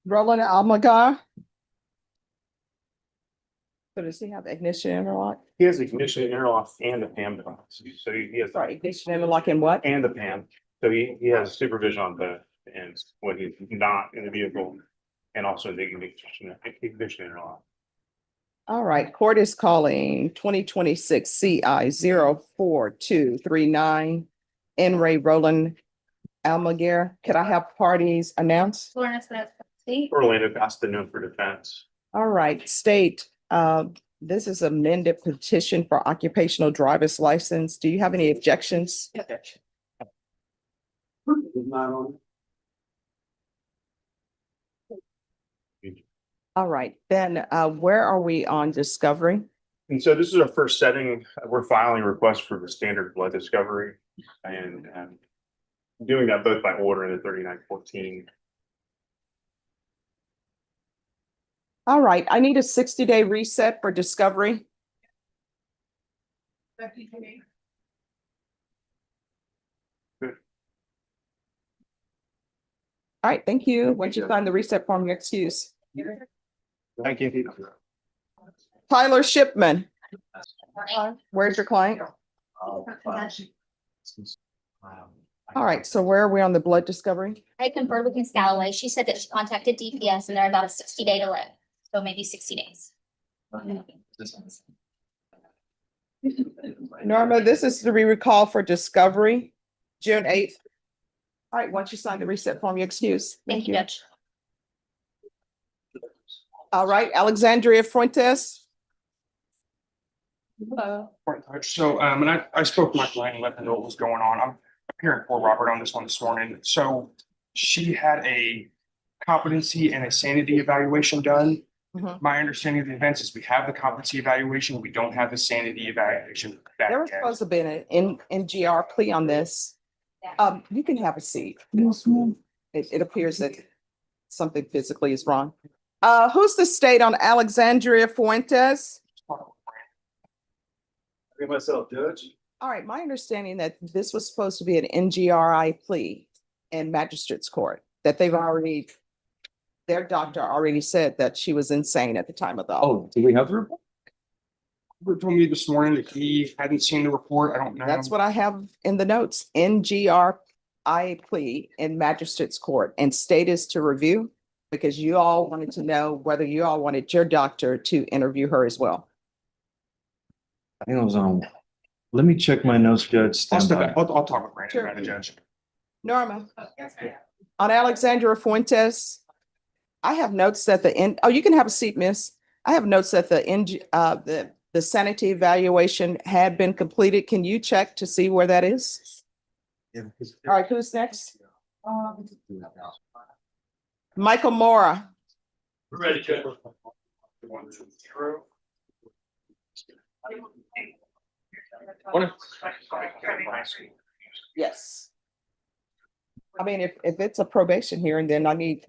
Roland Almagar. So does he have ignition interlock? He has the ignition interlock and the PAM device. So he has. Sorry, ignition interlock and what? And the PAM. So he has supervision on both ends when he's not in the vehicle and also the ignition interlock. All right, court is calling 2026 CI 04239 N. Ray Roland Almaguer. Could I have parties announced? Orlando Costa for defense. All right, state, this is amended petition for occupational driver's license. Do you have any objections? All right, then where are we on discovery? And so this is our first setting. We're filing a request for the standard blood discovery and doing that both by order in the 3914. All right, I need a 60-day reset for discovery. All right, thank you. Once you sign the reset form, your excuse. Thank you. Tyler Shipman. Where's your client? All right, so where are we on the blood discovery? I conferred with Ms. Galloway. She said that she contacted DPS and they're about a 60-day delay. So maybe 60 days. Norma, this is to be recalled for discovery, June 8th. All right, once you sign the reset form, your excuse. Thank you, Judge. All right, Alexandria Fuentes. So, and I spoke to my client and let them know what was going on. I'm appearing for Robert on this one this morning. So she had a competency and a sanity evaluation done. Mhm. My understanding of the events is we have the competency evaluation. We don't have the sanity evaluation. back There was yet. supposed to be an NGR plea on this. You can have a seat. It appears that something physically is wrong. Who's the state on Alexandria Fuentes? Myself, Judge. All right, my understanding that this was supposed to be an NGRI plea in magistrate's court, that their doctor already said that she was insane at the time of the. Oh, do we have the report? Robert told me this morning that he hadn't seen the report. I don't know. That's what I have in the notes, NGRI plea in magistrate's court, and state is to review because you all wanted to know whether you all wanted your doctor to interview her as well. I think it was on. Let me check my notes, Judge. I'll Stand step by. back. I'll talk with Brandon Sure. about it, Judge. Norma, on Alexandria Fuentes, I have notes that you can have a seat, miss. I have notes that the sanity evaluation had been completed. Can you check to see where that is? All right, who's next? Michael Mora. We're ready, Judge. Yes. I mean, if it's a probation hearing, then I need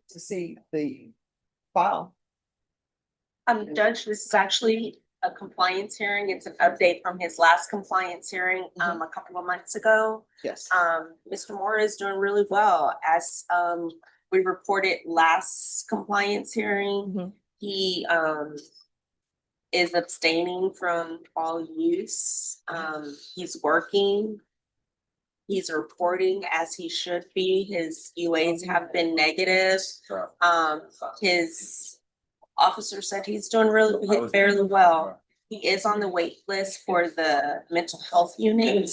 to see the file. Judge, this is actually a compliance hearing. It's an update from his last compliance hearing, a couple of months ago. Yes. Mr. Moore is doing really well. As, we reported last compliance hearing, Mhm. he, is abstaining from all use. He's working. He's reporting as he should be. His UAs have been negative. His officer said he's doing really fairly well. He is on the wait list for the mental health unit.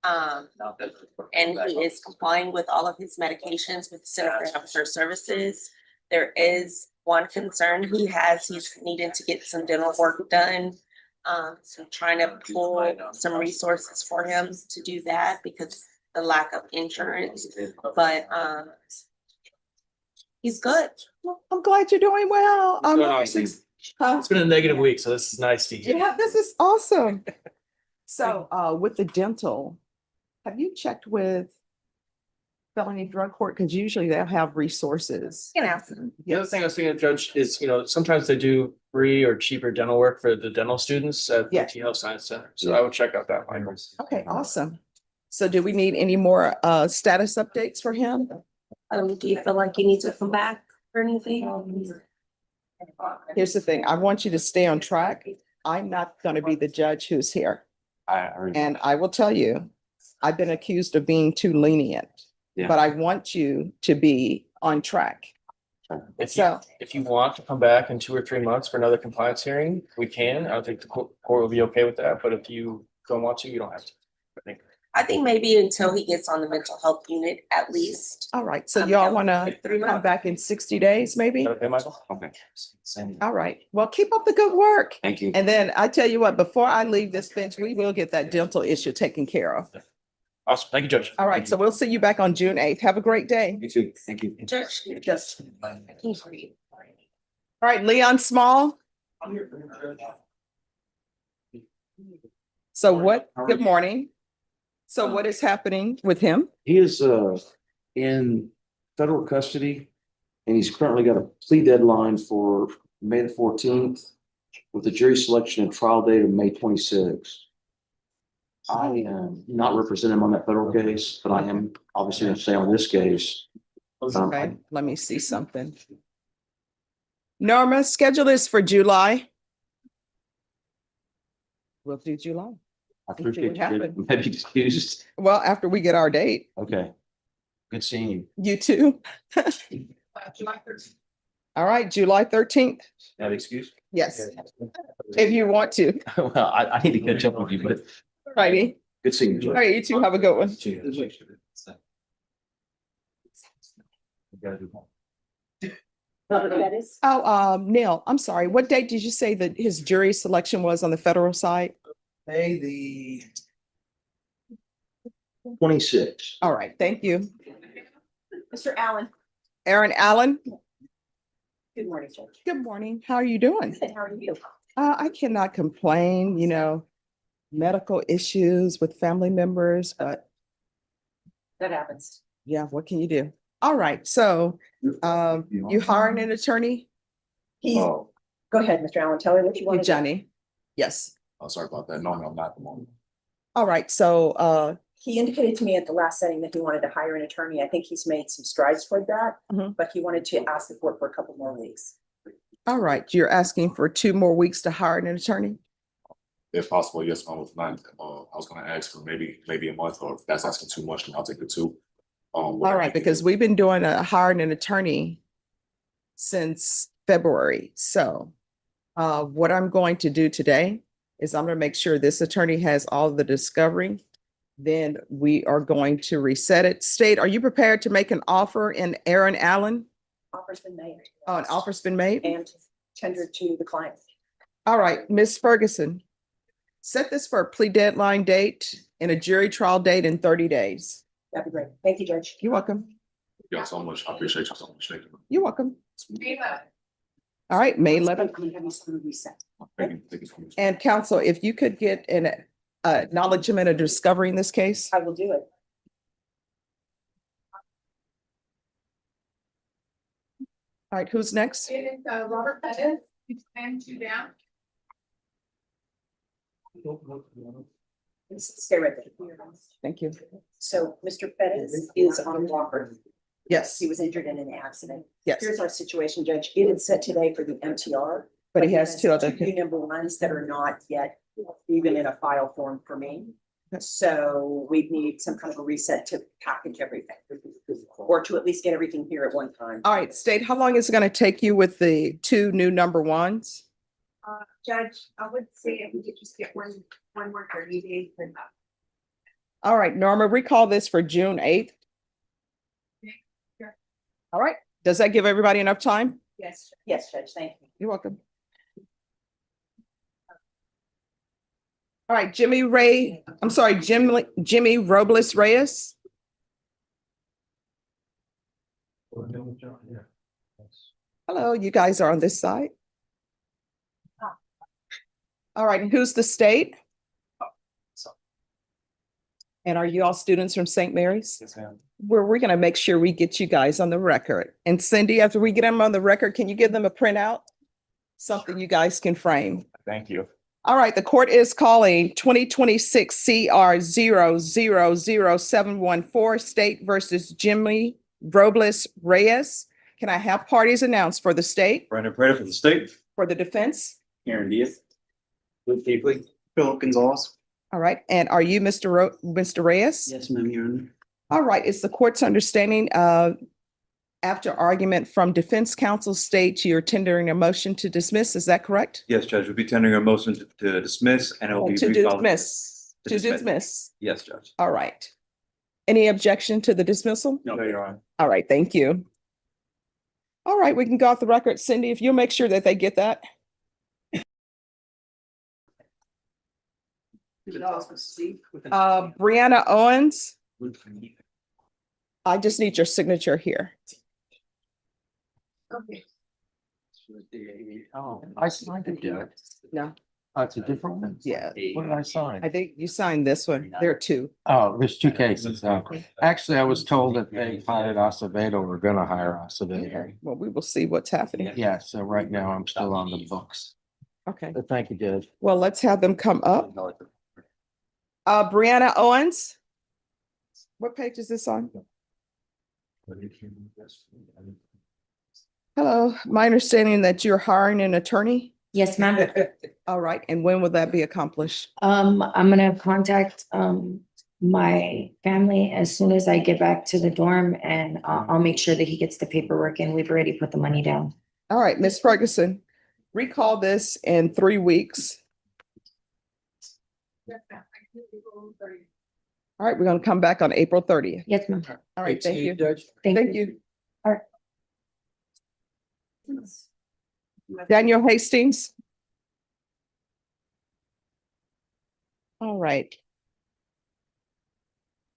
And he is complying with all of his medications with the Center for Health Care Services. There is one concern he has. He's needing to get some dental work done. So trying to pull some resources for him to do that because the lack of insurance, but he's good. Well, I'm glad you're doing well. It's been a negative week, so this is nice to hear. Yeah, this is awesome. So with the dental, have you checked with felony drug court? Because usually they'll have resources. You can ask him. The other thing I was thinking, Judge, is, sometimes they do free or cheaper dental work for the dental students at the Yeah. T Health Science Center. So I would check out that, Michael. Okay, awesome. So do we need any more status updates for him? Do you feel like you need to come back or anything? Here's the thing. I want you to stay on track. I'm not going to be the judge who's here. And I will tell you, I've been accused of being too lenient, Yeah. but I want you to be on track. If you, So, if you want to come back in 2 or 3 months for another compliance hearing, we can. I don't think the court will be okay with that, but if you don't want to, you don't have to. I think maybe until he gets on the mental health unit at least. all right. So y'all want to Like 3 come months. back in 60 days, maybe? Okay, Michael? Okay. All right. Well, keep up the good work. Thank you. And then I tell you what, before I leave this bench, we will get that dental issue taken care of. Awesome. Thank you, Judge. All right. So we'll see you back on June 8th. Have a great day. You too. Thank you. Judge. Yes. All right, Leon Small. So what, good morning. So what is happening with him? He is in federal custody and he's currently got a plea deadline for May the 14th with a jury selection and trial date of May 26th. I am not representing him on that federal case, but I am obviously going to stay on this case. Okay, let me see something. Norma, schedule is for July. We'll do July. I Let's see what appreciate you. happened. Maybe excused. Well, after we get our date, Okay. Good seeing you. you too. All right, July 13th. That excuse? Yes, if you want to. Well, I need to catch up with you, but Righty. good seeing you. All right, you two have a good one. Oh, Neil, I'm sorry. What date did you say that his jury selection was on the federal side? May the 26th. All right, thank you. Mr. Allen, Aaron Allen, good morning, Judge. good morning. How are you doing? Good, how are you? I cannot complain, medical issues with family members, but That happens. yeah, what can you do? All right, so you hiring an attorney? He's, go ahead, Mr. Allen, tell me what you want to do. Johnny? Yes. Oh, sorry about that. No, I'm not at the moment. All right, so He indicated to me at the last setting that he wanted to hire an attorney. I think he's made some strides toward that, Mhm. but he wanted to ask the court for a couple more weeks. all right, you're asking for 2 more weeks to hire an attorney? If possible, yes, ma'am. If not, I was gonna ask for maybe a month, or if that's asking too much, then I'll take the 2. All right, because we've been doing hiring an attorney since February. So what I'm going to do today is I'm going to make sure this attorney has all the discovery. Then we are going to reset it. State, are you prepared to make an offer in Aaron Allen? Offer's been made. Oh, an offer's been made? And tendered to the client. All right, Ms. Ferguson, set this for a plea deadline date and a jury trial date in 30 days. That'd be great. Thank you, Judge. You're welcome. Y'all so much. I appreciate you so much. Thank you. You're welcome. All right, May 11th. I'm gonna have you sign a reset. Thank you so much. And counsel, if you could get an acknowledgement of discovery in this case. I will do it. All right, who's next? It is Robert Pettis, he's stand 2 down. Stay right there. Thank you. So Mr. Pettis is on Walker. Yes, He was injured in an accident. yes, Here's our situation, Judge. It is set today for the MTR. but he has 2 other. Two number ones that are not yet even in a file form for me. So we need some kind of a reset to package everything. Or to at least get everything here at one time. All right, State, how long is it going to take you with the 2 new number 1s? Judge, I would say if we could just get one more 30 days. then that- All right, Norma, recall this for June 8th. Sure. All right, does that give everybody enough time? Yes. Yes, Judge, thank you. You're welcome. All right, Jimmy Robles Reyes. Hello, you guys are on this side. All right, and who's the state? And are you all students from St. Mary's? Yes, ma'am. We're gonna make sure we get you guys on the record. And Cindy, after we get them on the record, can you give them a printout? Something you guys can frame. Thank you. All right, the court is calling 2026 CR 000714 State versus Jimmy Robles Reyes. Can I have parties announced for the state, Brandon Prada for the state. for the defense? Aaron Diaz. Luke Kuechly. Philip Gonzalez. All right, and are you Mr. Reyes? Yes, ma'am, Your Honor. All right, it's the court's understanding, after argument from defense counsel states you're tendering a motion to dismiss, is that correct? Yes, Judge, we'll be tendering a motion to dismiss and it will be. To refiled. dismiss, To to dismiss. dismiss. Yes, Judge. All right. Any objection to the dismissal? No, Your Honor. All right, thank you. All right, we can go off the record. Cindy, if you'll make sure that they get that. Brianna Owens, I just need your signature here. Okay. Oh, I signed it, Judge. No. Oh, it's a different one? Yeah. What did I sign? I think you signed this one. There are two. Oh, there's two cases. Actually, I was told that they hired Acevedo, were gonna hire Acevedo. Well, we will see what's happening. Yeah, so right now I'm still on the books. Okay, But thank you, Judge. well, let's have them come up. Brianna Owens. What page is this on? Hello, my understanding that you're hiring an attorney? Yes, ma'am. All right, and when will that be accomplished? I'm gonna contact, my family as soon as I get back to the dorm and I'll make sure that he gets the paperwork and we've already put the money down. All right, Ms. Ferguson, recall this in 3 weeks. All right, we're gonna come back on April 30th. Yes, ma'am. All right, thank you. Judge. Thank you. All right. Daniel Hastings. All right.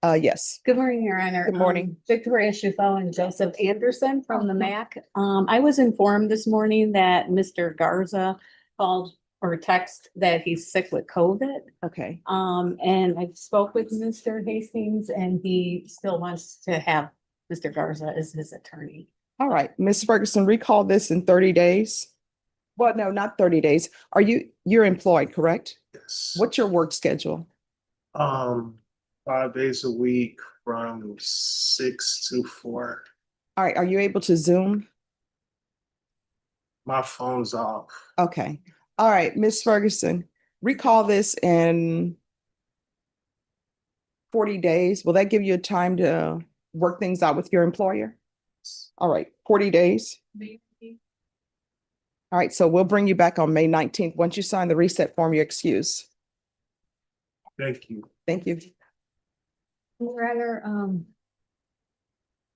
Yes, Good morning, Your Honor. Good morning. Victoria Schufel and Joseph Anderson from the MAC. I was informed this morning that Mr. Garza called or text that he's sick with COVID. okay. And I spoke with Mr. Hastings and he still wants to have Mr. Garza as his attorney. All right, Ms. Ferguson, recall this in 30 days. Well, no, not 30 days. You're employed, correct? Yes. What's your work schedule? 5 days a week from 6 to 4. All right, are you able to Zoom? My phone's off. Okay. All right, Ms. Ferguson, recall this in 40 days. Will that give you time to work things out with your employer? All right, 40 days. All right, so we'll bring you back on May 19th. Once you sign the reset form, you're excused. Thank you. Thank you. Your Honor,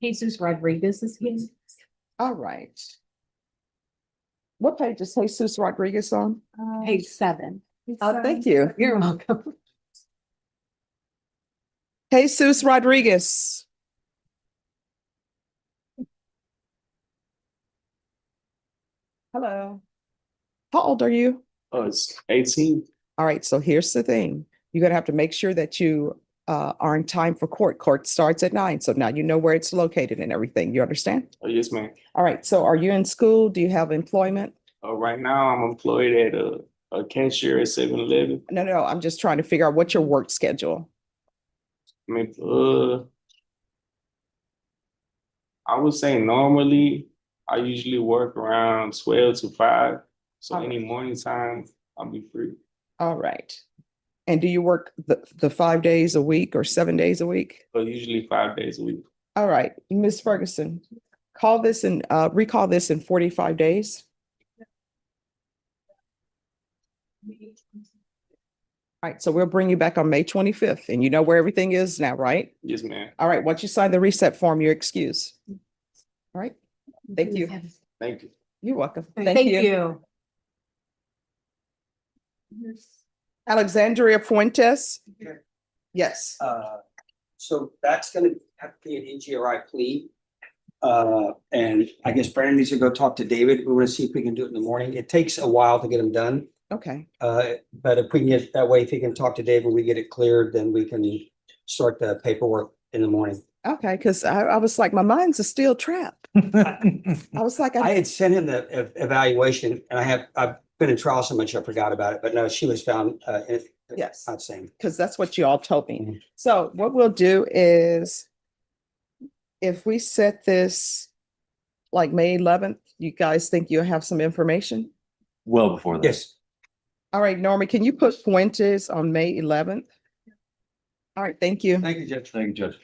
Jesus Rodriguez is here. All right. What page is Jesus Rodriguez on? Page 7. Oh, thank you. You're welcome. Jesus Rodriguez. Hello. How old are you? Oh, it's 18. All right, so here's the thing. You're gonna have to make sure that you are in time for court. Court starts at 9, so now you know where it's located and everything. You understand? Oh, yes, ma'am. All right, so are you in school? Do you have employment? Right now I'm employed at a cashier at 7-Eleven. No, I'm just trying to figure out what's your work schedule. I mean, I would say normally I usually work around 12 to 5. So All any morning time, I'll be free. All right. And do you work the 5 days a week or 7 days a week? But usually 5 days a week. All right, Ms. Ferguson, call this and recall this in 45 days. All right, so we'll bring you back on May 25th and you know where everything is now, right? Yes, ma'am. All right, once you sign the reset form, you're excused. All right, thank you. Thank you. You're welcome. Thank you. Alexandria Fuentes. Yes. So that's gonna have to be an NGRI plea. And I guess Brandon needs to go talk to David. We want to see if we can do it in the morning. It takes a while to get them done. Okay. But if we can get that way, if he can talk to David, we get it cleared, then we can start the paperwork in the morning. Okay, because I was like, my mind's a steel trap. I was like, I had sent him the evaluation and I've been in trial so much I forgot about it, but no, she was found yes, outsane. because that's what you all told me. So what we'll do is if we set this like May 11th, you guys think you'll have some information? Well before that. Yes. All right, Norma, can you put Fuentes on May 11th? All right, thank you. Thank you, Judge. Thank you, Judge.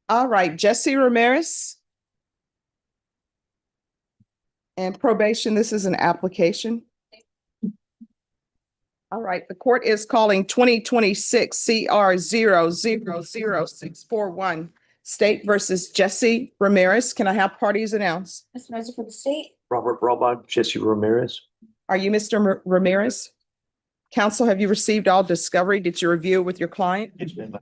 All right, Jesse Ramirez. And probation, this is an application. All right, the court is calling 2026 CR 0000641 State versus Jesse Ramirez. Can I have parties announced? Mr. Manager for the state? Robert Brabant, Jesse Ramirez. Are you Mr. Ramirez? Counsel, have you received all discovery? Did you review it with your client? Yes, ma'am.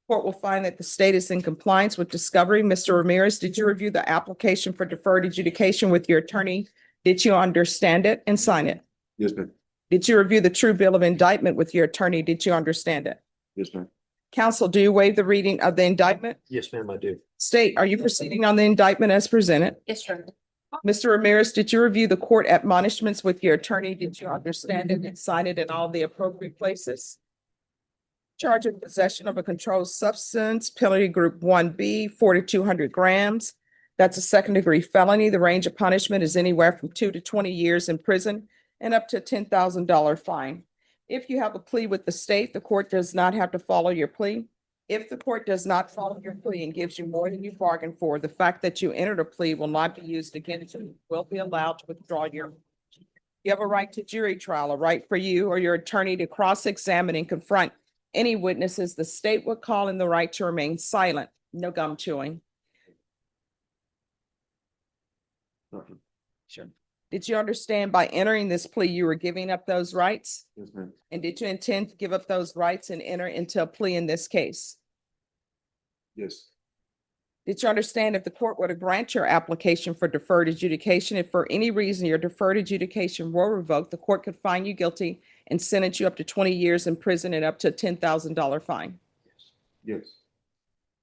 Court will find that the state is in compliance with discovery. Mr. Ramirez, did you review the application for deferred adjudication with your attorney? Did you understand it and sign it? Yes, ma'am. Did you review the true bill of indictment with your attorney? Did you understand it? Yes, ma'am. Counsel, do you waive the reading of the indictment? Yes, ma'am, I do. State, are you proceeding on the indictment as presented? Yes, sir. Mr. Ramirez, did you review the court admonishments with your attorney? Did you understand it and sign it in all the appropriate places? Charge of possession of a controlled substance, penalty group 1B, 4,200 grams. That's a second-degree felony. The range of punishment is anywhere from 2 to 20 years in prison and up to a $10,000 fine. If you have a plea with the state, the court does not have to follow your plea. If the court does not follow your plea and gives you more than you bargained for, the fact that you entered a plea will not be used against you. You will be allowed to withdraw your. You have a right to jury trial, a right for you or your attorney to cross-examine and confront any witnesses the state would call, and the right to remain silent. No gum chewing. Nothing. Sure. Did you understand by entering this plea, you were giving up those rights? Yes, ma'am. And did you intend to give up those rights and enter into a plea in this case? Yes. Did you understand if the court were to grant your application for deferred adjudication, if for any reason your deferred adjudication were revoked, the court could find you guilty and sentence you up to 20 years in prison and up to a $10,000 fine? Yes.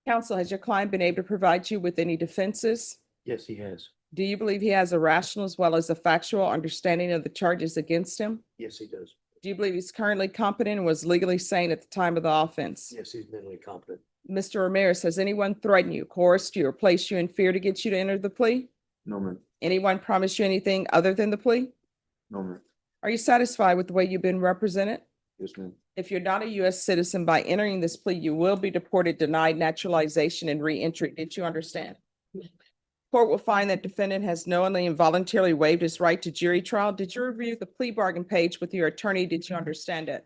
Counsel, has your client been able to provide you with any defenses? Yes, he has. Do you believe he has a rational as well as a factual understanding of the charges against him? Yes, he does. Do you believe he's currently competent and was legally sane at the time of the offense? Yes, he's mentally competent. Mr. Ramirez, has anyone threatened you, coerced you, or placed you in fear to get you to enter the plea? No, ma'am. Anyone promised you anything other than the plea? No, ma'am. Are you satisfied with the way you've been represented? Yes, ma'am. If you're not a U.S. citizen, by entering this plea, you will be deported, denied naturalization, and re-entry. Did you understand? Court will find that defendant has knowingly and voluntarily waived his right to jury trial. Did you review the plea bargain page with your attorney? Did you understand it?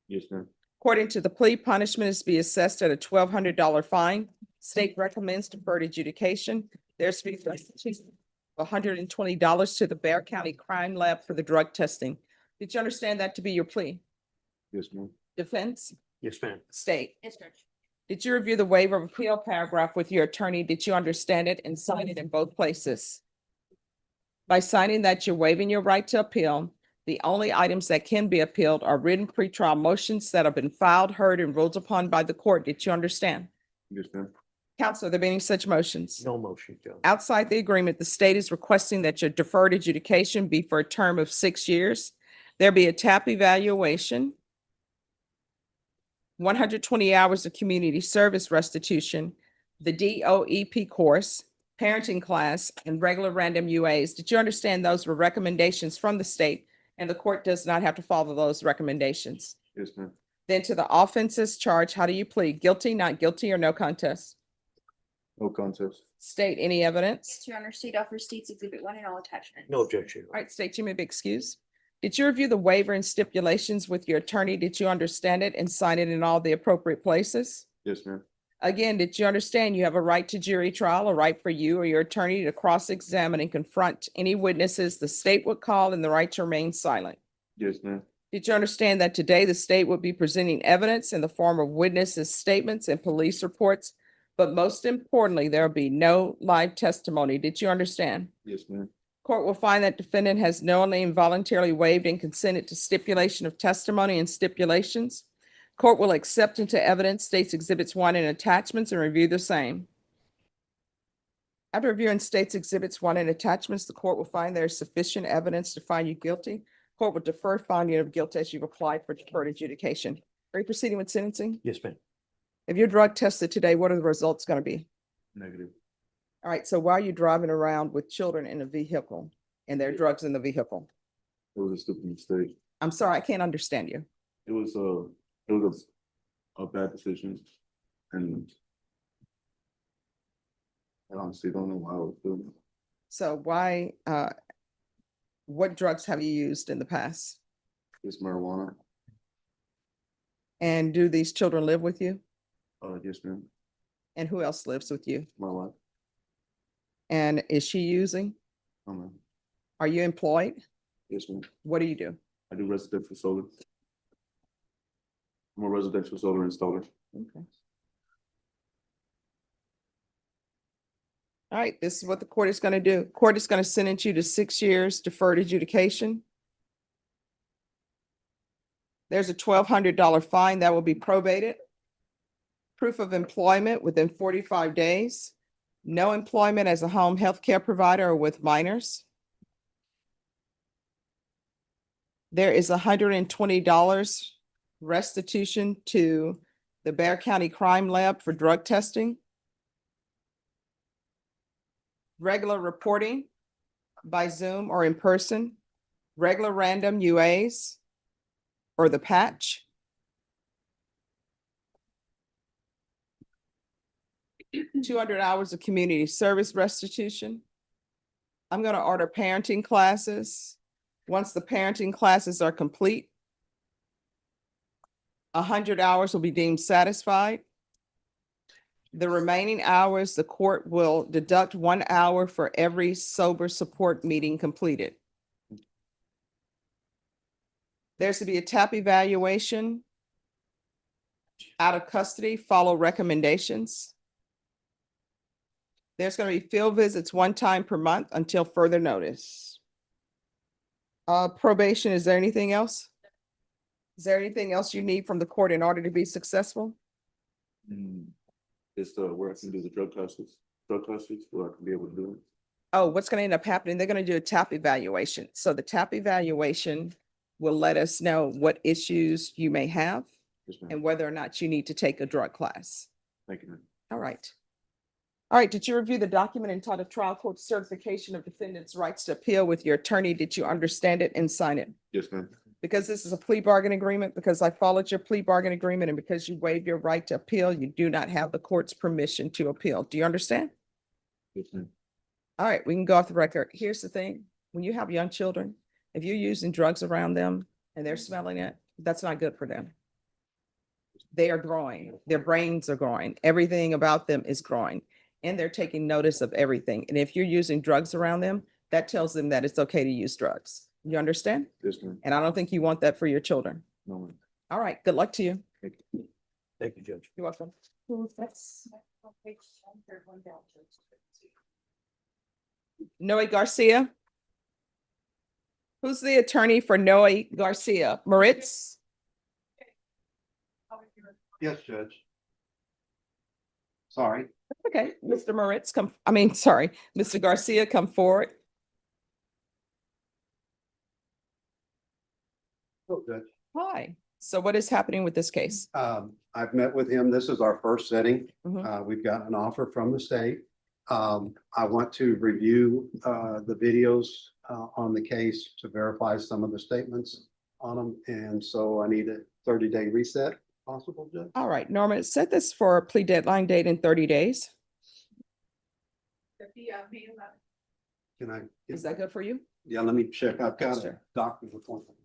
Yes, ma'am. According to the plea, punishment is to be assessed at a $1,200 fine. State recommends deferred adjudication. There's to be $120 to the Bexar County Crime Lab for the drug testing. Did you understand that to be your plea? Yes, ma'am. Defense? Yes, ma'am. State? Yes, Judge. Did you review the waiver of appeal paragraph with your attorney? Did you understand it and sign it in both places? By signing that you're waiving your right to appeal, the only items that can be appealed are written pretrial motions that have been filed, heard, and ruled upon by the court. Did you understand? Yes, ma'am. Counsel, are there any such motions? No motion, Judge. Outside the agreement, the state is requesting that your deferred adjudication be for a term of 6 years. There be a TAP evaluation, 120 hours of community service restitution, the DOEP course, parenting class, and regular random UAs. Did you understand those were recommendations from the state and the court does not have to follow those recommendations? Yes, ma'am. Then to the offenses charged, how do you plead? Guilty, not guilty, or no contest? No contest. State any evidence? Yes, Your Honor, state offer states exhibit 1 and all attachments. No objection. All right, state, you may be excused. Did you review the waiver and stipulations with your attorney? Did you understand it and sign it in all the appropriate places? Yes, ma'am. Again, did you understand you have a right to jury trial, a right for you or your attorney to cross-examine and confront any witnesses the state would call, and the right to remain silent? Yes, ma'am. Did you understand that today the state would be presenting evidence in the form of witnesses' statements and police reports? But most importantly, there will be no live testimony. Did you understand? Yes, ma'am. Court will find that defendant has knowingly and voluntarily waived and consented to stipulation of testimony and stipulations. Court will accept into evidence states exhibits 1 and attachments and review the same. After reviewing states exhibits 1 and attachments, the court will find there is sufficient evidence to find you guilty. Court will defer finding of guilt as you've applied for deferred adjudication. Are you proceeding with sentencing? Yes, ma'am. If you're drug tested today, what are the results gonna be? Negative. All right, so why are you driving around with children in a vehicle and there are drugs in the vehicle? It was a stupid mistake. I'm sorry, I can't understand you. It was a bad decision. And I honestly don't know why I was doing it. So why, what drugs have you used in the past? It's marijuana. And do these children live with you? Yes, ma'am. And who else lives with you? My wife. And is she using? Oh, man. Are you employed? Yes, ma'am. What do you do? I do residential solar. I'm a residential solar installer. Okay. All right, this is what the court is gonna do. Court is gonna sentence you to 6 years deferred adjudication. There's a $1,200 fine that will be probated. Proof of employment within 45 days. No employment as a home health care provider or with minors. There is $120 restitution to the Bexar County Crime Lab for drug testing. Regular reporting by Zoom or in person, regular random UAs or the patch. $200 of community service restitution. I'm going to order parenting classes. Once the parenting classes are complete, 100 hours will be deemed satisfied. The remaining hours, the court will deduct 1 hour for every sober support meeting completed. There's to be a TAP evaluation. Out of custody, follow recommendations. There's going to be field visits 1 time per month until further notice. Probation, is there anything else? Is there anything else you need from the court in order to be successful? It's where I can do the drug tests, where I can be able to do it. Oh, what's going to end up happening? They're going to do a TAP evaluation. So the TAP evaluation will let us know what issues you may have Yes, ma'am. and whether or not you need to take a drug class. Thank you, ma'am. All right. All right, did you review the document entitled Trial Court Certification of Defendant's Rights to Appeal with your attorney? Did you understand it and sign it? Yes, ma'am. Because this is a plea bargain agreement, because I followed your plea bargain agreement, and because you waived your right to appeal, you do not have the court's permission to appeal. Do you understand? Yes, ma'am. All right, we can go off the record. Here's the thing. When you have young children, if you're using drugs around them and they're smelling it, that's not good for them. They are growing. Their brains are growing. Everything about them is growing. And they're taking notice of everything. And if you're using drugs around them, that tells them that it's okay to use drugs. You understand? Yes, ma'am. And I don't think you want that for your children. No, ma'am. All right, good luck to you. Thank you. Thank you, Judge. You're welcome. Noe Garcia. Who's the attorney for Noe Garcia? Moritz? Yes, Judge. Sorry. Okay, Mr. Moritz, Mr. Garcia, come forward. Oh, Judge. Hi. So what is happening with this case? I've met with him. This is our first setting. Mhm. We've got an offer from the state. I want to review the videos on the case to verify some of the statements on them. And so I need a 30-day reset, possible, Judge? All right, Norma, set this for a plea deadline date in 30 days. Can I? Is that good for you? Yeah, let me check. I've got a Sure. doctor's appointment.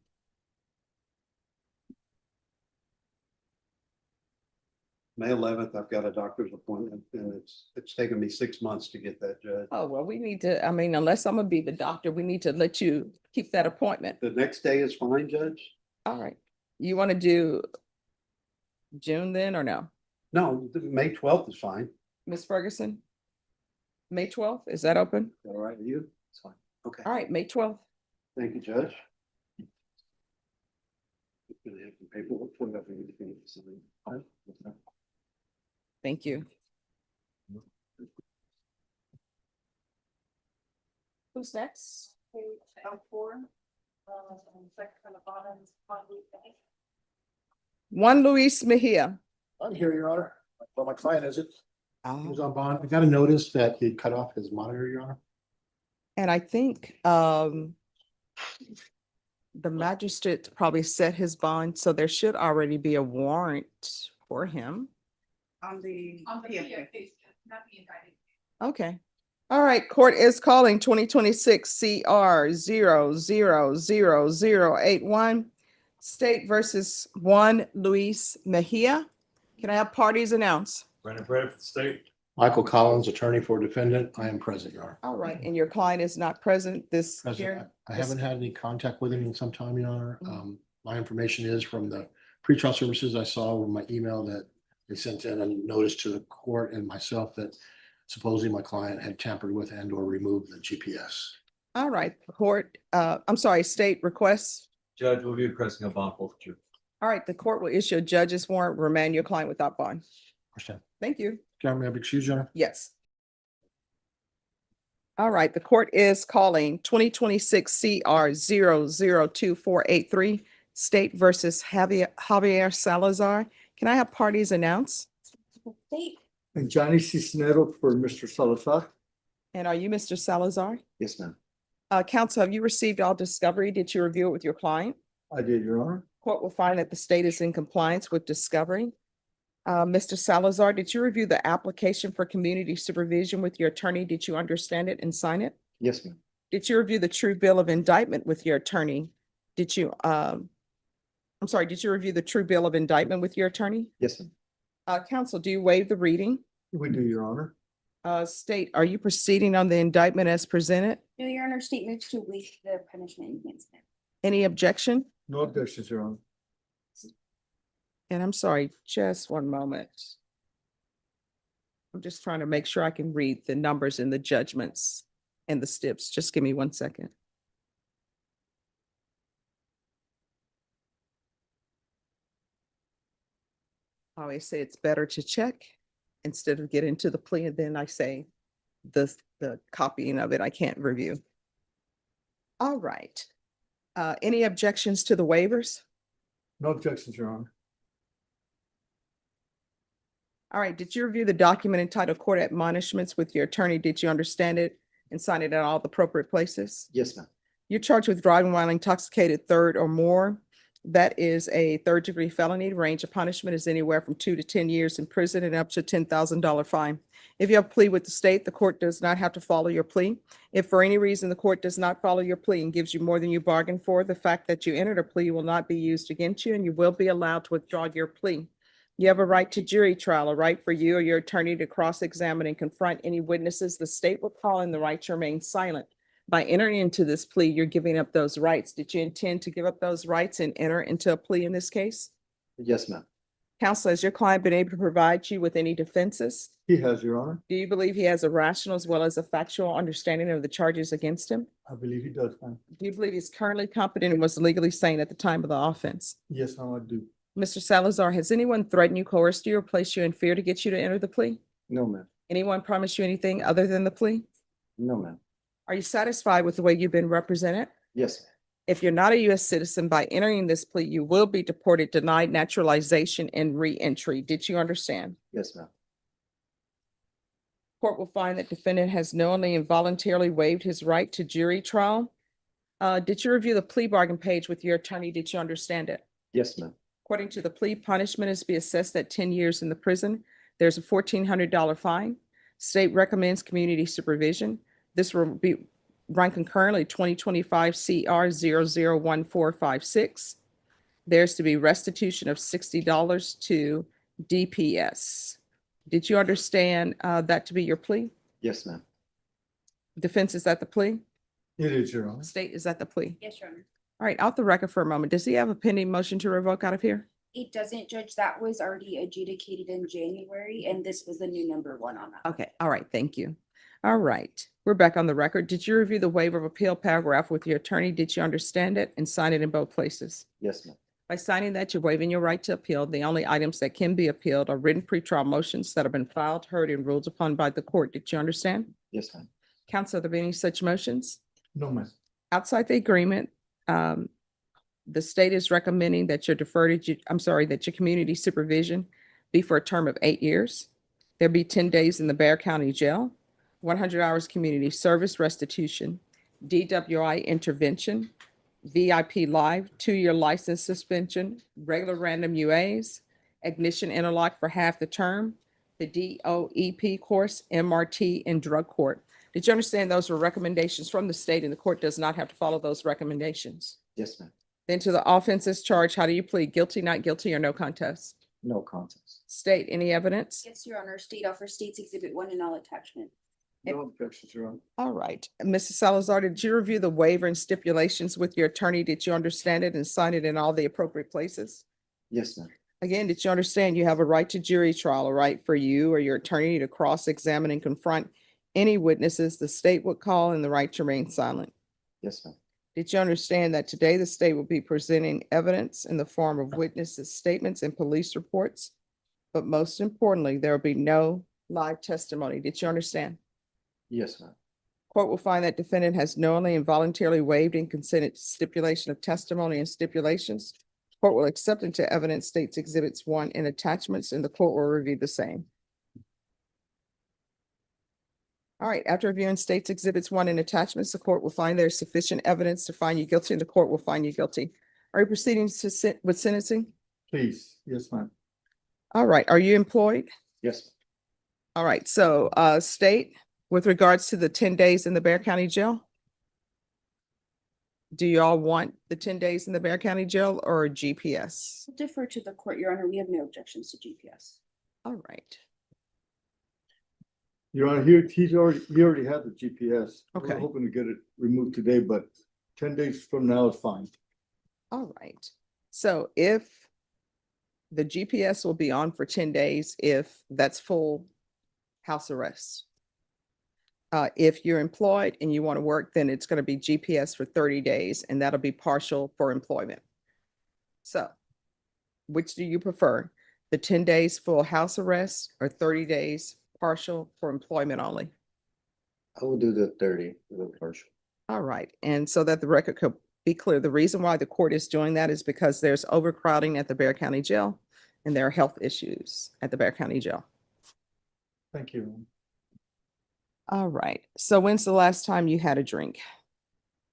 May 11th, I've got a doctor's appointment and it's taken me 6 months to get that, Judge. Oh, well, we need to, unless I'm gonna be the doctor, we need to let you keep that appointment. The next day is fine, Judge? All right. You want to do June then or no? No, May 12th is fine. Ms. Ferguson? May 12th, is that open? All right with you? It's fine. Okay. All right, May 12th. Thank you, Judge. Gonna have some paperwork for that. We need to sign. Thank you. Who's next? Juan Luis Mejia. I'm here, Your Honor. Well, my client is it. He Oh. was on bond. I got a notice that he cut off his monitor, Your Honor. And I think the magistrate probably set his bond, so there should already be a warrant for him. On the. Not the indicted. Okay. All right, court is calling 2026 CR 0000081. State versus Juan Luis Mejia. Can I have parties announce? Brandon Bray for the state. Michael Collins, attorney for defendant. I am present, Your Honor. All right, and your client is not present this President, hearing? I haven't had any contact with him in some time, Your Honor. Mhm. My information is from the pretrial services. I saw in my email that they sent in a notice to the court and myself that supposedly my client had tampered with and or removed the GPS. All right, court, I'm sorry, state requests. Judge will be requesting a bond forfeiture. All right, the court will issue a judge's warrant, remand your client without bond. Understand? Thank you. Can I have excuse, Your Honor? Yes. All right, the court is calling 2026 CR 0024883, State versus Javier Salazar. Can I have parties announce? And Johnny Cisneros for Mr. Salazar. And are you Mr. Salazar? Yes, ma'am. Counsel, have you received all discovery? Did you review it with your client? I did, Your Honor. Court will find that the state is in compliance with discovery. Mr. Salazar, did you review the application for community supervision with your attorney? Did you understand it and sign it? Yes, ma'am. Did you review the true bill of indictment with your attorney? Did you, did you review the true bill of indictment with your attorney? Yes, ma'am. Counsel, do you waive the reading? We do, Your Honor. State, are you proceeding on the indictment as presented? No, Your Honor, state moves to waive the punishment enhancement. Any objection? No objections, Your Honor. And I'm sorry, just one moment. I'm just trying to make sure I can read the numbers in the judgments and the steps. Just give me 1 second. I always say it's better to check instead of get into the plea, and then I say the copying of it, I can't review. All right. Any objections to the waivers? No objections, Your Honor. All right, did you review the document entitled Court Admonishments with your attorney? Did you understand it and sign it at all the appropriate places? Yes, ma'am. You're charged with driving while intoxicated third or more. That is a third-degree felony. The range of punishment is anywhere from 2 to 10 years in prison and up to $10,000 fine. If you have a plea with the state, the court does not have to follow your plea. If for any reason the court does not follow your plea and gives you more than you bargained for, the fact that you entered a plea will not be used against you, and you will be allowed to withdraw your plea. You have a right to jury trial, a right for you or your attorney to cross-examine and confront any witnesses. The state will call in the right to remain silent. By entering into this plea, you're giving up those rights. Did you intend to give up those rights and enter into a plea in this case? Yes, ma'am. Counsel, has your client been able to provide you with any defenses? He has, Your Honor. Do you believe he has a rational as well as a factual understanding of the charges against him? I believe he does, ma'am. Do you believe he's currently competent and was legally sane at the time of the offense? Yes, ma'am, I do. Mr. Salazar, has anyone threatened you, coerced you, or placed you in fear to get you to enter the plea? No, ma'am. Anyone promised you anything other than the plea? No, ma'am. Are you satisfied with the way you've been represented? Yes, ma'am. If you're not a U.S. citizen, by entering this plea, you will be deported, denied naturalization, and re-entry. Did you understand? Yes, ma'am. Court will find that defendant has knowingly and voluntarily waived his right to jury trial. Did you review the plea bargain page with your attorney? Did you understand it? Yes, ma'am. According to the plea, punishment is to be assessed at 10 years in the prison. There's a $1,400 fine. State recommends community supervision. This will be run concurrently 2025 CR 001456. There's to be restitution of $60 to DPS. Did you understand that to be your plea? Yes, ma'am. Defense is at the plea? It is, Your Honor. State is at the plea? Yes, Your Honor. All right, off the record for a moment. Does he have a pending motion to revoke out of here? It doesn't, Judge. That was already adjudicated in January, and this was the new number 1 on that. Okay, all right, thank you. All right, we're back on the record. Did you review the waiver of appeal paragraph with your attorney? Did you understand it and sign it in both places? Yes, ma'am. By signing that, you're waiving your right to appeal. The only items that can be appealed are written pretrial motions that have been filed, heard, and ruled upon by the court. Did you understand? Yes, ma'am. Counsel, are there any such motions? No, ma'am. Outside the agreement, the state is recommending that your that your community supervision be for a term of 8 years. There'll be 10 days in the Bear County Jail, 100 hours community service restitution, DWI intervention, VIP live, 2-year license suspension, regular random UAs, ignition interlock for half the term, the DOEP course, MRT, and drug court. Did you understand those were recommendations from the state and the court does not have to follow those recommendations? Yes, ma'am. Then to the offenses charged, how do you plead? Guilty, not guilty, or no contest? No contest. State, any evidence? Yes, Your Honor, state offer states exhibit 1 and all attachment. No objections, Your Honor. All right. Mrs. Salazar, did you review the waiver and stipulations with your attorney? Did you understand it and sign it in all the appropriate places? Yes, ma'am. Again, did you understand you have a right to jury trial, a right for you or your attorney to cross-examine and confront any witnesses the state would call, and the right to remain silent? Yes, ma'am. Did you understand that today the state will be presenting evidence in the form of witnesses' statements and police reports? But most importantly, there will be no live testimony. Did you understand? Yes, ma'am. Court will find that defendant has knowingly and voluntarily waived and consented to stipulation of testimony and stipulations. Court will accept into evidence states exhibits 1 and attachments, and the court will review the same. All right, after reviewing states exhibits 1 and attachments, the court will find there's sufficient evidence to find you guilty, and the court will find you guilty. Are you proceeding with sentencing? Please, yes, ma'am. All right, are you employed? Yes. All right, so state, with regards to the 10 days in the Bear County Jail, do you all want the 10 days in the Bear County Jail or GPS? We'll defer to the court, Your Honor. We have no objections to GPS. All right. Your Honor, he already had the GPS. Okay. We're hoping to get it removed today, but 10 days from now is fine. All right. So if the GPS will be on for 10 days, if that's full house arrest. If you're employed and you want to work, then it's going to be GPS for 30 days, and that'll be partial for employment. So which do you prefer? The 10 days full house arrest or 30 days partial for employment only? I will do the 30, the partial. All right. And so that the record could be clear, the reason why the court is doing that is because there's overcrowding at the Bear County Jail and there are health issues at the Bear County Jail. Thank you. All right. So when's the last time you had a drink?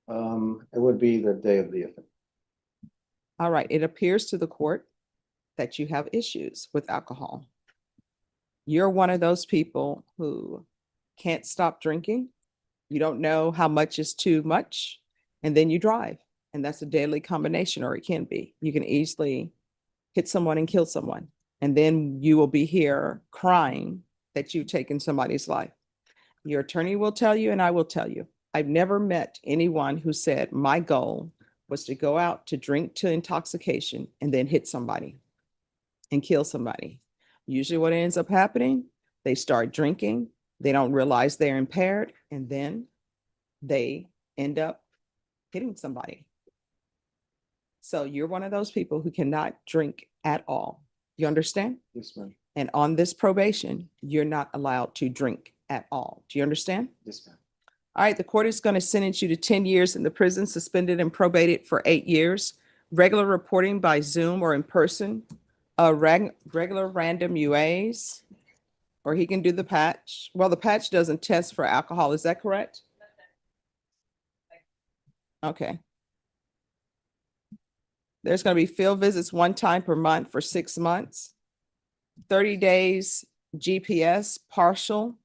It would be the day of the event. All right. It appears to the court that you have issues with alcohol. You're one of those people who can't stop drinking. You don't know how much is too much, and then you drive. And that's a deadly combination, or it can be. You can easily hit someone and kill someone. And then you will be here crying that you've taken somebody's life. Your attorney will tell you, and I will tell you, I've never met anyone who said my goal was to go out to drink to intoxication and then hit somebody and kill somebody. Usually what ends up happening, they start drinking, they don't realize they're impaired, and then they end up hitting somebody. So you're one of those people who cannot drink at all. You understand? Yes, ma'am. And on this probation, you're not allowed to drink at all. Do you understand? Yes, ma'am. All right, the court is going to sentence you to 10 years in the prison, suspended and probated for 8 years, regular reporting by Zoom or in person, regular random UAs, or he can do the patch. Well, the patch doesn't test for alcohol. Is that correct? Okay. There's going to be field visits 1 time per month for 6 months, 30 days GPS partial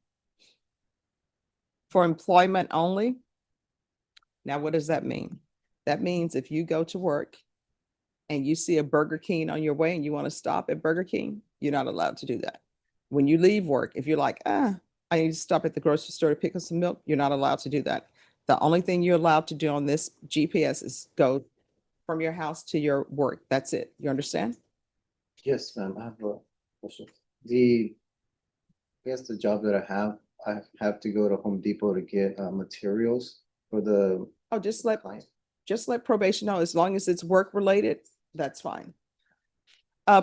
for employment only. Now, what does that mean? That means if you go to work and you see a Burger King on your way and you want to stop at Burger King, you're not allowed to do that. When you leave work, if you're like, I need to stop at the grocery store to pick up some milk, you're not allowed to do that. The only thing you're allowed to do on this GPS is go from your house to your work. That's it. You understand? Yes, ma'am. I have a question. I guess the job that I have to go to Home Depot to get materials for the. Oh, just let probation know, as long as it's work related, that's fine.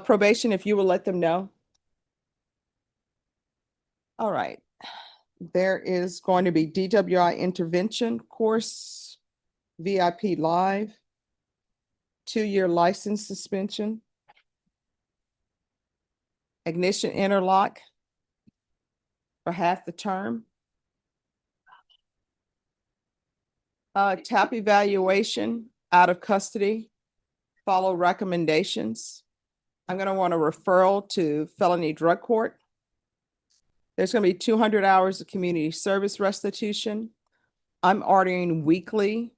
Probation, if you will let them know. All right. There is going to be DWI intervention course, VIP live, 2-year license suspension, ignition interlock for half the term. TAP evaluation out of custody, follow recommendations. I'm gonna want a referral to felony drug court. There's gonna be 200 hours of community service restitution. I'm ordering weekly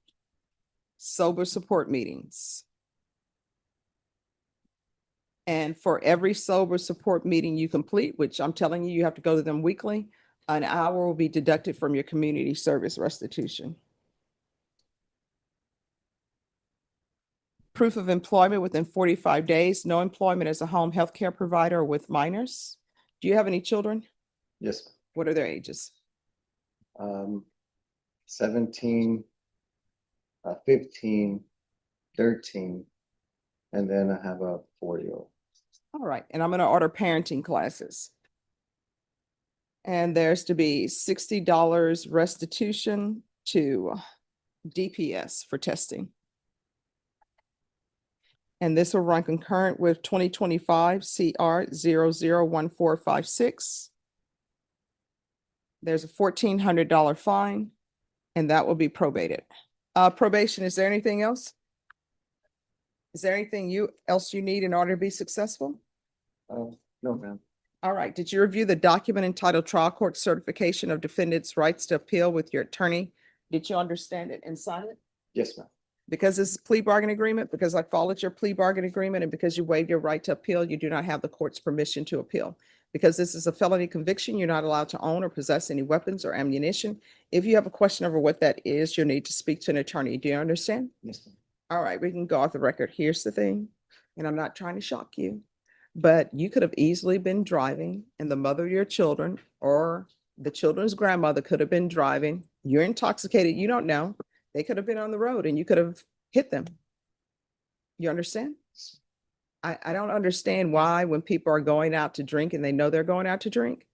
sober support meetings. And for every sober support meeting you complete, which I'm telling you, you have to go to them weekly, an hour will be deducted from your community service restitution. Proof of employment within 45 days, no employment as a home healthcare provider or with minors. Do you have any children? Yes, What are their ages? 17, 15, 13, and then I have a 4-year-old. All right, and I'm gonna order parenting classes. And there's to be $60 restitution to DPS for testing. And this will run concurrent with 2025 CR 001456. There's a $1,400 fine, and that will be probated. Probation, is there anything else? Is there anything else you need in order to be successful? No, ma'am. All right, did you review the document entitled Trial Court Certification of Defendant's Rights to Appeal with your attorney? Did you understand it and sign it? Yes, ma'am. Because it's a plea bargain agreement, because I followed your plea bargain agreement, and because you waived your right to appeal, you do not have the court's permission to appeal. Because this is a felony conviction, you're not allowed to own or possess any weapons or ammunition. If you have a question over what that is, you'll need to speak to an attorney. Do you understand? Yes, ma'am. All right, we can go off the record. Here's the thing, and I'm not trying to shock you, but you could have easily been driving, and the mother of your children or the children's grandmother could have been driving. You're intoxicated, you don't know. They could have been on the road and you could have hit them. You understand? I don't understand why when people are going out to drink and they know they're going out to drink,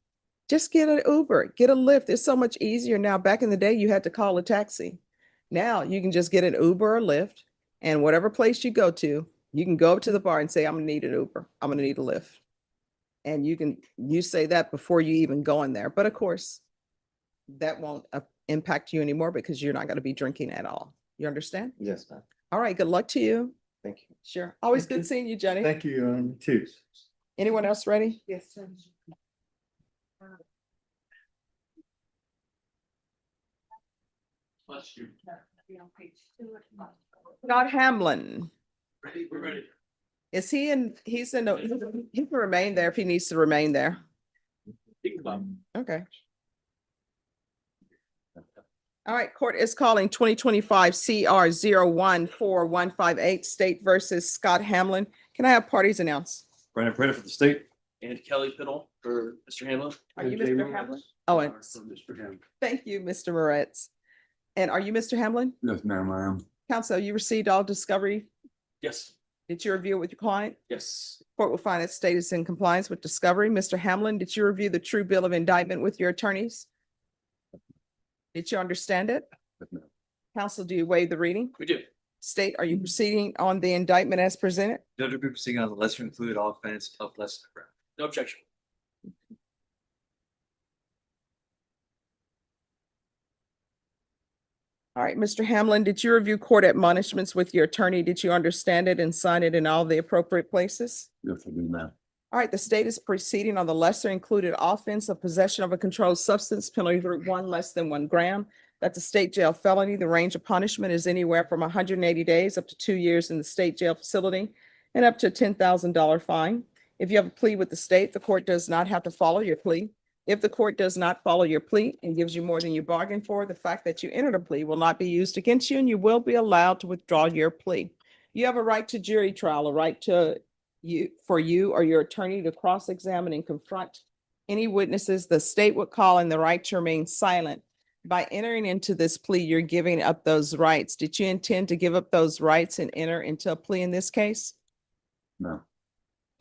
just get an Uber, get a Lyft. It's so much easier now. Back in the day, you had to call a taxi. Now you can just get an Uber or Lyft, and whatever place you go to, you can go up to the bar and say, I'm gonna need an Uber, I'm gonna need a Lyft. And you say that before you even go in there. But of course, that won't impact you anymore because you're not gonna be drinking at all. You understand? Yes, ma'am. All right, good luck to you. Thank you. Sure. Always good seeing you, Jenny. Thank you, too. Anyone else ready? Yes, sir. Scott Hamlin. We're ready. Is he in, he can remain there if he needs to remain there. Okay. All right, court is calling 2025 CR 014158 State versus Scott Hamlin. Can I have parties announced? Brandon Preda for the state. And Kelly Piddle for Mr. Hamlin. Are you Mr. Hamlin? Oh, and thank you, Mr. Moretz. And are you Mr. Hamlin? Yes, ma'am, I am. Counsel, you received all discovery. Yes. Did you review it with your client? Yes. Court will find that state is in compliance with discovery. Mr. Hamlin, did you review the true bill of indictment with your attorneys? Did you understand it? Yes, ma'am. Counsel, do you waive the reading? We do. State, are you proceeding on the indictment as presented? Judge will be proceeding on the lesser included offense of less. No objection. All right, Mr. Hamlin, did you review court admonishments with your attorney? Did you understand it and sign it in all the appropriate places? Yes, I do, ma'am. All right, the state is proceeding on the lesser included offense of possession of a controlled substance, penalty group 1 less than 1 gram. That's a state jail felony. The range of punishment is anywhere from 180 days up to 2 years in the state jail facility and up to a $10,000 fine. If you have a plea with the state, the court does not have to follow your plea. If the court does not follow your plea and gives you more than you bargained for, the fact that you entered a plea will not be used against you and you will be allowed to withdraw your plea. You have a right to jury trial, a right to for you or your attorney to cross-examine and confront any witnesses the state would call, and the right to remain silent. By entering into this plea, you're giving up those rights. Did you intend to give up those rights and enter into a plea in this case? No.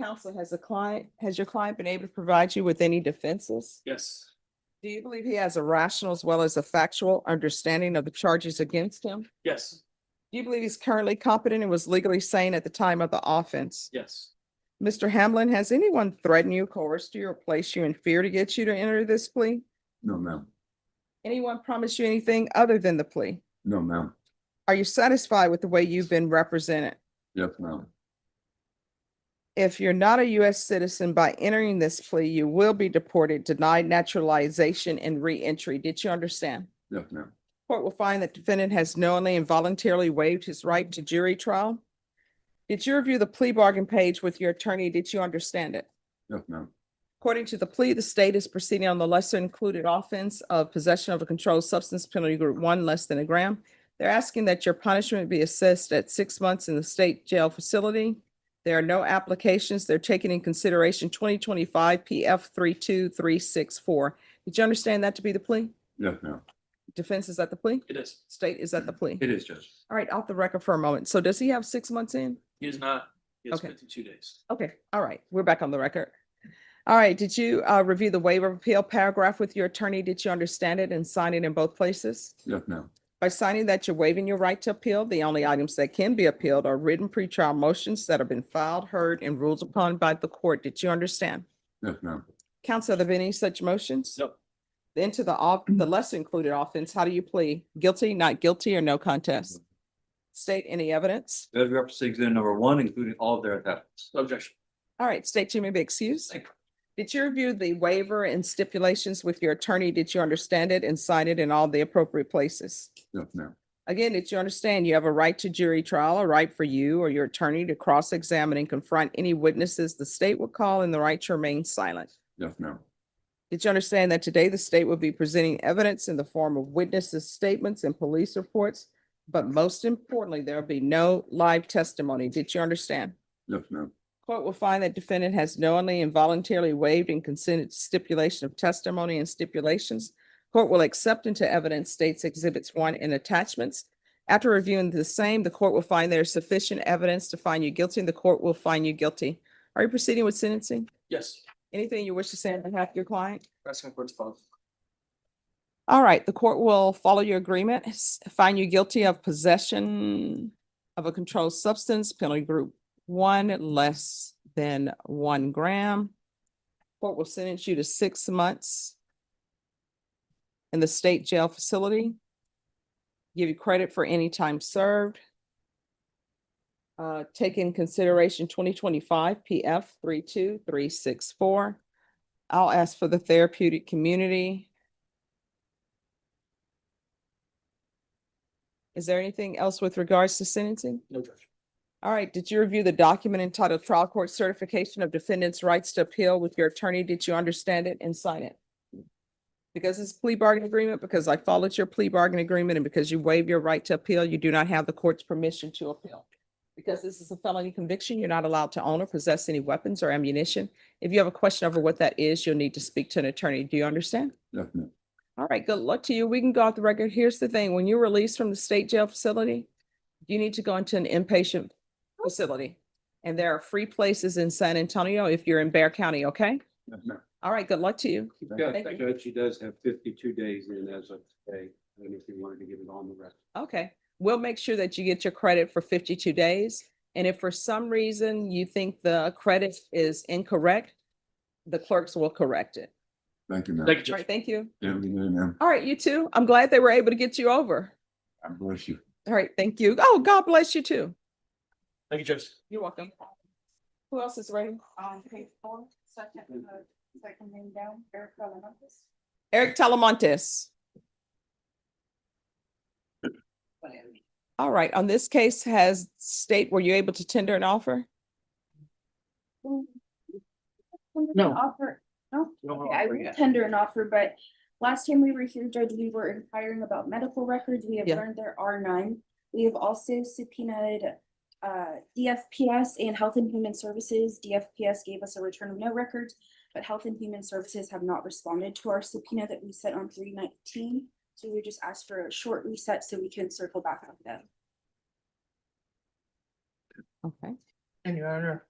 Counsel, has your client been able to provide you with any defenses? Yes. Do you believe he has a rational as well as a factual understanding of the charges against him? Yes. Do you believe he's currently competent and was legally sane at the time of the offense? Yes. Mr. Hamlin, has anyone threatened you, coerced you, or placed you in fear to get you to enter this plea? No, ma'am. Anyone promised you anything other than the plea? No, ma'am. Are you satisfied with the way you've been represented? Yes, ma'am. If you're not a U.S. citizen by entering this plea, you will be deported, denied naturalization, and re-entry. Did you understand? Yes, ma'am. Court will find that defendant has knowingly and voluntarily waived his right to jury trial. Did you review the plea bargain page with your attorney? Did you understand it? Yes, ma'am. According to the plea, the state is proceeding on the lesser included offense of possession of a controlled substance, penalty group 1 less than a gram. They're asking that your punishment be assessed at 6 months in the state jail facility. There are no applications. They're taking in consideration 2025 PF 32364. Did you understand that to be the plea? Yes, ma'am. Defense is at the plea? It is. State is at the plea? It is, Judge. All right, off the record for a moment. So does he have 6 months in? He is not. He has Okay. 52 days. Okay, all right, we're back on the record. All right, did you review the waiver of appeal paragraph with your attorney? Did you understand it and sign it in both places? Yes, ma'am. By signing that you're waiving your right to appeal, the only items that can be appealed are written pretrial motions that have been filed, heard, and ruled upon by the court. Did you understand? Yes, ma'am. Counsel, are there any such motions? No. Then to the lesser included offense, how do you plead? Guilty, not guilty, or no contest? State any evidence? Federal Representative number 1, including all of their attachments. No objection. All right, state you may be excused. Thank you. Did you review the waiver and stipulations with your attorney? Did you understand it and sign it in all the appropriate places? Yes, ma'am. Again, did you understand you have a right to jury trial, a right for you or your attorney to cross-examine and confront any witnesses the state will call, and the right to remain silent? Yes, ma'am. Did you understand that today the state will be presenting evidence in the form of witnesses' statements and police reports? But most importantly, there will be no live testimony. Did you understand? Yes, ma'am. Court will find that defendant has knowingly and voluntarily waived and consented to stipulation of testimony and stipulations. Court will accept into evidence states exhibits 1 and attachments. After reviewing the same, the court will find there is sufficient evidence to find you guilty, and the court will find you guilty. Are you proceeding with sentencing? Yes. Anything you wish to say on behalf of your client? Asking court to follow. All right, the court will follow your agreement, find you guilty of possession of a controlled substance, penalty group 1 less than 1 gram. Court will sentence you to 6 months in the state jail facility. Give you credit for any time served. Take in consideration 2025 PF 32364. I'll ask for the therapeutic community. Is there anything else with regards to sentencing? No, Judge. All right, did you review the document entitled Trial Court Certification of Defendant's Rights to Appeal with your attorney? Did you understand it and sign it? Because it's plea bargain agreement, because I followed your plea bargain agreement, and because you waive your right to appeal, you do not have the court's permission to appeal. Because this is a felony conviction, you're not allowed to own or possess any weapons or ammunition. If you have a question over what that is, you'll need to speak to an attorney. Do you understand? Yes, ma'am. All right, good luck to you. We can go off the record. Here's the thing, when you're released from the state jail facility, you need to go into an inpatient facility. And there are free places in San Antonio if you're in Bexar County, okay? Yes, ma'am. All right, good luck to you. Thank you. Judge, she does have 52 days in as of today. I don't know if you wanted to get it on the record. Okay, we'll make sure that you get your credit for 52 days. And if for some reason you think the credit is incorrect, the clerks will correct it. Thank you, ma'am. Thank you, All right, Judge. thank you. Yeah, we good, ma'am. All right, you too. I'm glad they were able to get you over. I bless you. All right, thank you. Oh, God bless you too. Thank you, Judge. You're welcome. Who else is ready? Page 4, second name down, Eric Talamontes. Eric Talamontes. All right, on this case, were you able to tender an offer? No. Offer, no, okay, I will tender an offer, but last time we were here, Judge, we were inquiring about medical records. We have Yeah. learned there are none. We have also subpoenaed DFPS and Health and Human Services. DFPS gave us a return of no records, but Health and Human Services have not responded to our subpoena that we sent on 3/19. So we just asked for a short reset so we can circle back on them. Okay. And Your Honor,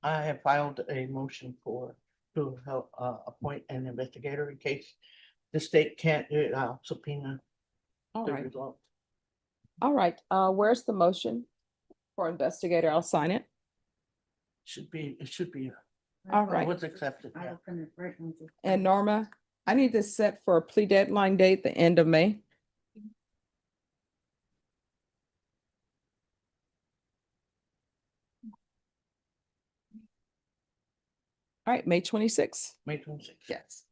I have filed a motion to help appoint an investigator in case the state can't subpoena All the right. result. All right, where's the motion for investigator? I'll sign it. it should be. All right. What's accepted. Yeah. And Norma, I need this set for a plea deadline date, the end of May. All right, May 26th. May 26th. Yes.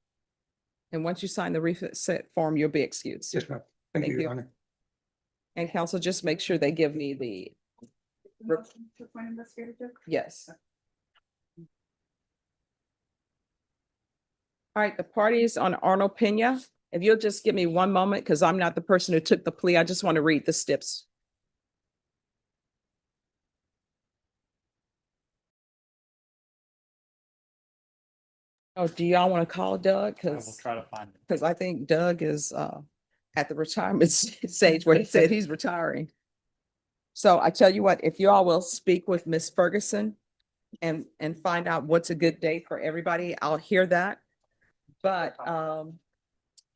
And once you sign the reset form, you'll be excused. Yes, ma'am. Thank you, Thank you. Your Honor. And council, just make sure they give me the, yes. All right, the party is on Arnold Pena. If you'll just give me one moment, because I'm not the person who took the plea. I just want to read the steps. Oh, do y'all want to call Doug? I will Because try to find it. I think Doug is at the retirement stage where he said he's retiring. So I tell you what, if you all will speak with Miss Ferguson and find out what's a good date for everybody, I'll hear that. But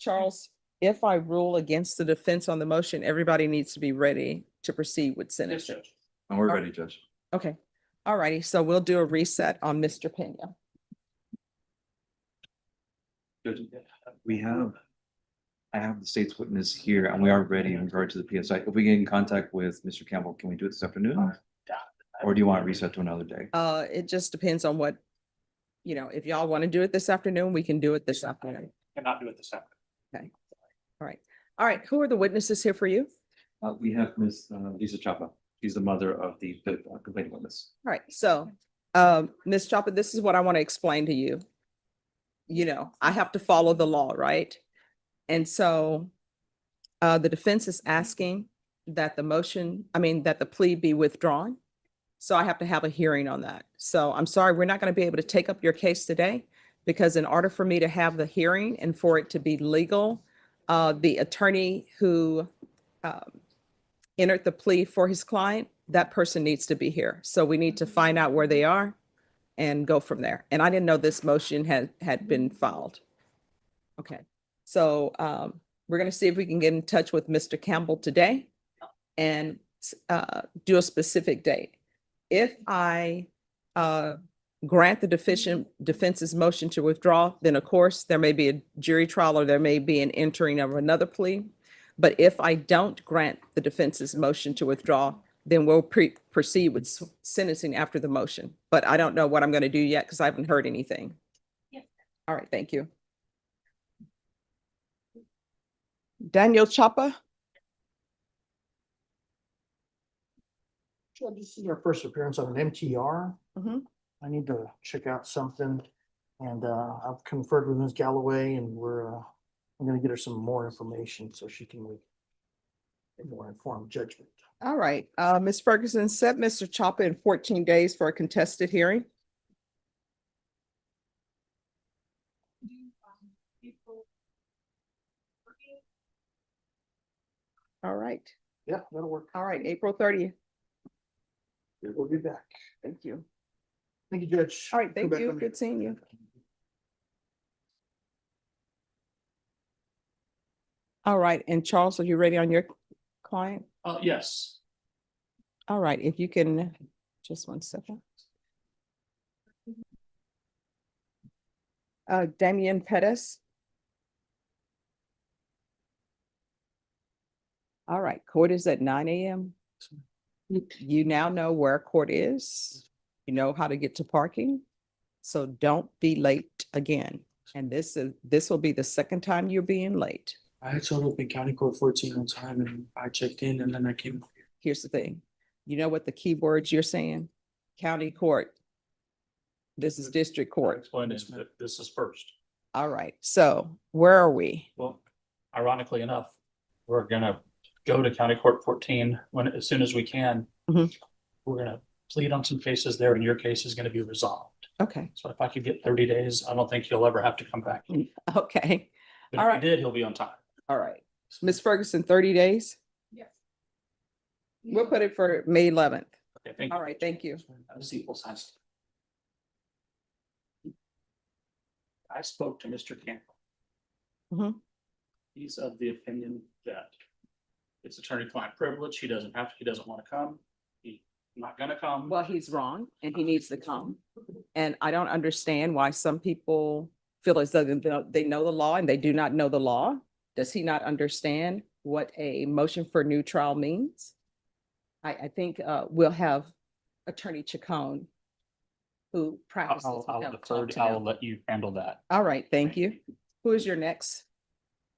Charles, if I rule against the defense on the motion, everybody needs to be ready to proceed with sentencing. And we're ready, Judge. Okay, all righty. So we'll do a reset on Mr. Pena. Judge, I have the state's witness here and we are ready in regard to the PSI. If we get in contact with Mr. Campbell, can we do it this afternoon? Or do you want to reset to another day? It just depends on what, if y'all want to do it this afternoon, we can do it this afternoon. Cannot do it this afternoon. Okay. All right. All right. Who are the witnesses here for you? We have Ms. Lisa Chapa. She's the mother of the complaining witness. All right. So, Ms. Chapa, this is what I want to explain to you. I have to follow the law, right? And so the defense is asking that that the plea be withdrawn. So I have to have a hearing on that. So I'm sorry, we're not going to be able to take up your case today because in order for me to have the hearing and for it to be legal, the attorney who entered the plea for his client, that person needs to be here. So we need to find out where they are and go from there. And I didn't know this motion had been filed. Okay, so we're going to see if we can get in touch with Mr. Campbell today and do a specific date. If I grant the defense's motion to withdraw, then of course there may be a jury trial or there may be an entering of another plea. But if I don't grant the defense's motion to withdraw, then we'll proceed with sentencing after the motion. But I don't know what I'm going to do yet because I haven't heard anything. Yeah. All right, thank you. Daniel Chapa. Judge, this is our first appearance on an MTR. Mhm. I need to check out something. And I've conferred with Ms. Galloway and I'm gonna get her some more information so she can make a more informed judgment. All right, Ms. Ferguson, set Mr. Chapa in 14 days for a contested hearing. All right. Yeah, that'll work. All right, April 30th. We'll be back. Thank you. Thank you, Judge. All right, Come thank back you. on. Good seeing you. All right, and Charles, are you ready on your client? Yes. All right, if you can, just one second. Damian Pettis. All right, court is at 9 a.m. You now know where court is. You know how to get to parking. So don't be late again. And this will be the second time you're being late. I had showed up in County Court 14 on time and I checked in and then I came. Here's the thing. You know what the keywords you're saying? County court. This is district court. Explain this, this is first. All right, so where are we? Well, ironically enough, we're gonna go to County Court 14 as soon as we can. Mhm. We're gonna plead on some cases there and your case is gonna be resolved. Okay, So if I could get 30 days, I don't think you'll ever have to come back. okay, But all if right. you did, he'll be on time. all right. Ms. Ferguson, 30 days? Yes. We'll put it for May 11th. Okay, thank you. All right, thank you. Have a seat, both sides. I spoke to Mr. Campbell. Mhm. He's of the opinion that it's attorney-client privilege. He doesn't want to come. He not gonna come. Well, he's wrong and he needs to come. And I don't understand why some people feel as though they know the law and they do not know the law. Does he not understand what a motion for new trial means? I think we'll have Attorney Chacon who practices. I'll with him defer, talk to I'll them. let you handle that. All right, thank you. Who is your next?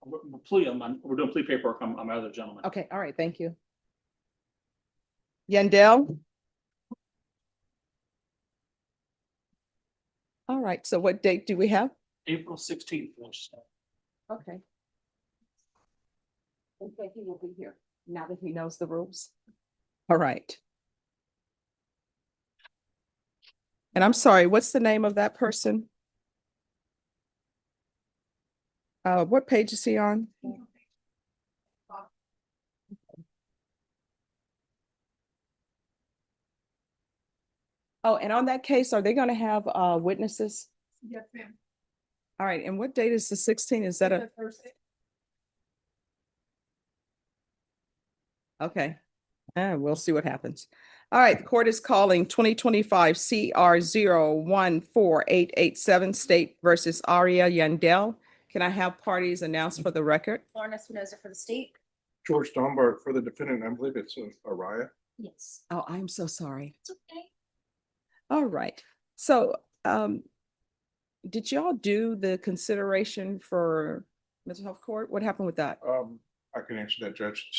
We're doing plea paperwork on my other gentleman. Okay, all right, thank you. Yandel? All right, so what date do we have? April 16th. Okay. Okay, he will be here now that he knows the rules. All right. And I'm sorry, what's the name of that person? What page is he on? Oh, and on that case, are they gonna have witnesses? Yes, ma'am. All right, and what date is the 16th? Is that a? Okay, we'll see what happens. All right, the court is calling 2025 CR 014887 State versus Aria Yandel. Can I have parties announced for the record? Lorna Espinoza for the state. George Domberg for the defendant, I believe it's Araya. Yes. Oh, I'm so sorry. It's okay. All right, so did y'all do the consideration for mental health court? What happened with that? I can answer that, Judge.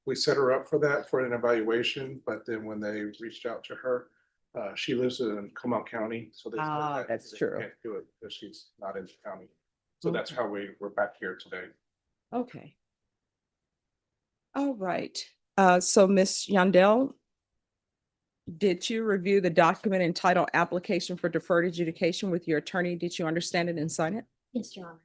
We set her up for that for an evaluation, but then when they reached out to her, she lives in Comal County, so they said that that's they true. can't do it because she's not in the county. So that's how we're back here today. Okay. All right, so Ms. Yandel, did you review the document entitled Application for Deferred Adjudication with your attorney? Did you understand it and sign it? Yes, Your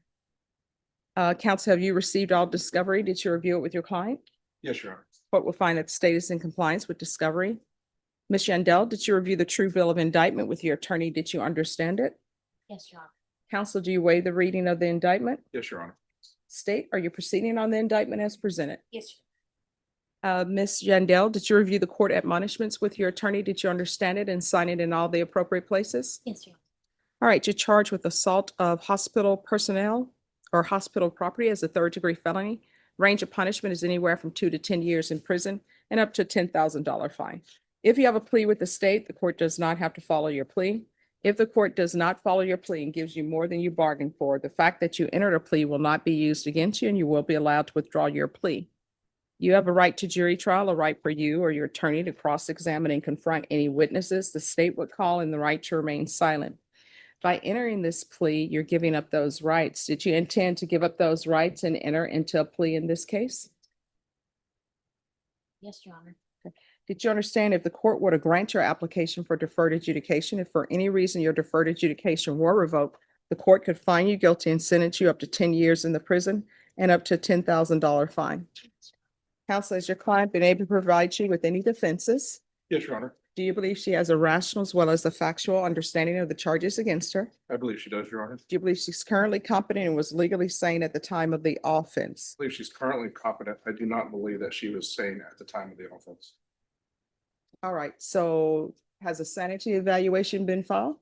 Honor. Counsel, have you received all discovery? Did you review it with your client? Yes, Your Honor. Court will find that the state is in compliance with discovery. Ms. Yandel, did you review the true bill of indictment with your attorney? Did you understand it? Yes, Your Honor. Counsel, do you waive the reading of the indictment? Yes, Your Honor. State, are you proceeding on the indictment as presented? Yes. Ms. Yandel, did you review the court admonishments with your attorney? Did you understand it and sign it in all the appropriate places? Yes, Your Honor. All right, you're charged with assault of hospital personnel or hospital property as a third-degree felony. Range of punishment is anywhere from 2 to 10 years in prison and up to $10,000 fine. If you have a plea with the state, the court does not have to follow your plea. If the court does not follow your plea and gives you more than you bargained for, the fact that you entered a plea will not be used against you and you will be allowed to withdraw your plea. You have a right to jury trial, a right for you or your attorney to cross-examine and confront any witnesses the state would call, and the right to remain silent. By entering this plea, you're giving up those rights. Did you intend to give up those rights and enter into a plea in this case? Yes, Your Honor. Did you understand if the court were to grant your application for deferred adjudication, if for any reason your deferred adjudication were revoked, the court could find you guilty and sentence you up to 10 years in the prison and up to $10,000 fine? Counsel, has your client been able to provide you with any defenses? Yes, Your Honor. Do you believe she has a rational as well as a factual understanding of the charges against her? I believe she does, Your Honor. Do you believe she's currently competent and was legally sane at the time of the offense? I believe she's currently competent. I do not believe that she was sane at the time of the offense. All right, so has a sanity evaluation been filed?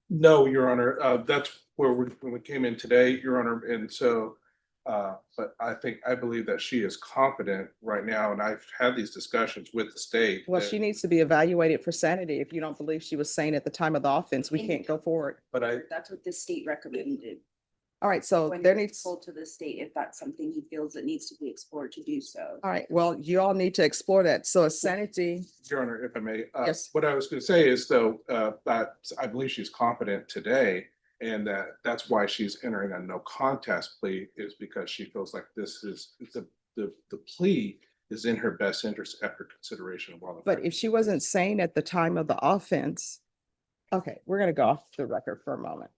No, Your Honor, that's where when we came in today, Your Honor, and so, but I believe that she is competent right now, and I've had these discussions with the state. Well, that- she needs to be evaluated for sanity. If you don't believe she was sane at the time of the offense, we can't go forward. But That's what the state recommended. All right, so When there he needs, told to the state if that's something he feels that needs to be explored to do so. all right, well, you all need to explore that. So a sanity, Your Honor, if I may, Yes. what I was going to say is though, that I believe she's competent today. And that's why she's entering a no contest plea, is because she feels like this is, the plea is in her best interest after consideration of all. but if she wasn't sane at the time of the offense, okay, we're gonna go off the record for a moment.